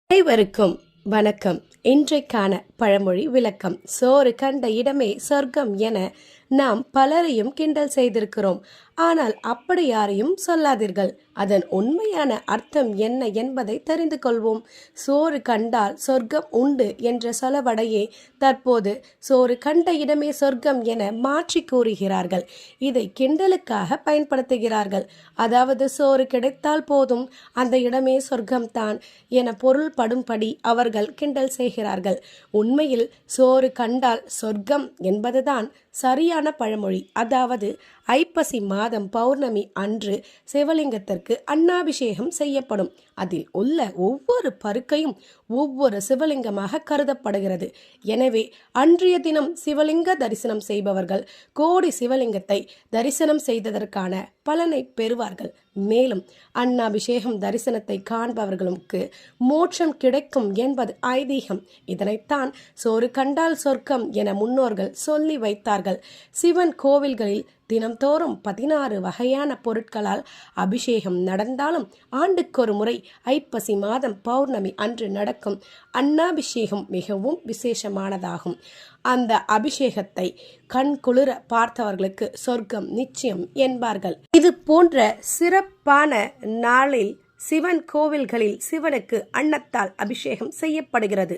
அனைவருக்கும் வணக்கம். இன்றைக்கான பழமொழி விளக்கம். சோறு கண்ட இடமே சொர்க்கம் என நாம் பலரையும் கிண்டல் செய்திருக்கிறோம். ஆனால் அப்படி யாரையும் சொல்லாதீர்கள். அதன் உண்மையான அர்த்தம் என்ன என்பதை தெரிந்து கொள்வோம். சோறு கண்டால் சொர்க்கம் உண்டு என்ற சொலவடையே தற்போது சோறு கண்ட இடமே சொர்க்கம் என மாற்றி கூறுகிறார்கள். இதை கிண்டலுக்காக பயன்படுத்துகிறார்கள். அதாவது சோறு கிடைத்தால் போதும், அந்த இடமே சொர்க்கம்தான் என பொருள்படும்படி அவர்கள் கிண்டல் செய்கிறார்கள். உண்மையில் சோறு கண்டால் சொர்க்கம் என்பதுதான் சரியான பழமொழி. அதாவது ஐப்பசி மாதம் பௌர்ணமி அன்று சிவலிங்கத்திற்கு அன்னாபிஷேகம் செய்யப்படும். அதில் உள்ள ஒவ்வொரு பருக்கையும் ஒவ்வொரு சிவலிங்கமாக கருதப்படுகிறது. எனவே அன்றைய தினம் சிவலிங்க தரிசனம் செய்பவர்கள் கோடி சிவலிங்கத்தை தரிசனம் செய்ததற்கான பலனை பெறுவார்கள். மேலும் அன்னாபிஷேகம் தரிசனத்தை காண்பவர்களுக்கு மோட்சம் கிடைக்கும் என்பது ஐதீகம். இதனைத்தான் சோறு கண்டால் சொர்க்கம் என முன்னோர்கள் சொல்லி வைத்தார்கள். சிவன் கோவில்களில் தினம்தோறும் 16 வகையான பொருட்களால் அபிஷேகம் நடந்தாலும் ஆண்டுக்கொரு முறை ஐப்பசி மாதம் பௌர்ணமி அன்று நடக்கும் அன்னாபிஷேகம் மிகவும் விசேஷமானதாகும். அந்த அபிஷேகத்தை கண் குளிர பார்த்தவர்களுக்கு சொர்க்கம் நிச்சயம் என்பார்கள். இது போன்ற சிறப்பான நாளில் சிவன் கோவில்களில் சிவனுக்கு அன்னத்தால் அபிஷேகம் செய்யப்படுகிறது.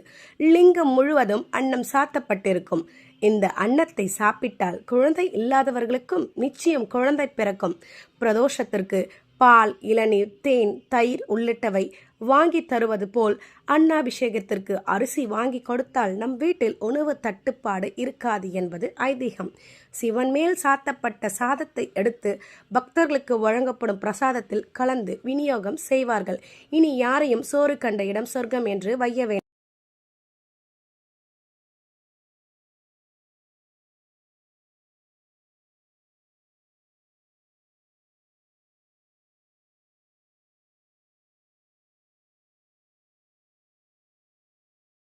லிங்கம் முழுவதும் அன்னம் சாத்தப்பட்டிருக்கும். இந்த அன்னத்தை சாப்பிட்டால் குழந்தை இல்லாதவர்களுக்கும் நிச்சயம் குழந்தை பிறக்கும். பிரதோஷத்திற்கு பால், இளநீர், தேன், தயிர் உள்ளிட்டவை வாங்கி தருவது போல் அன்னாபிஷேகத்திற்கு அரிசி வாங்கி கொடுத்தால் நம் வீட்டில் உணவு தட்டுப்பாடு இருக்காது என்பது ஐதீகம். சிவன் மேல் சாத்தப்பட்ட சாதத்தை எடுத்து பக்தர்களுக்கு வழங்கப்படும் பிரசாதத்தில் கலந்து விநியோகம் செய்வார்கள். இனி யாரையும் சோறு கண்ட இடம் சொர்க்கம் என்று வைய வேண்டும்.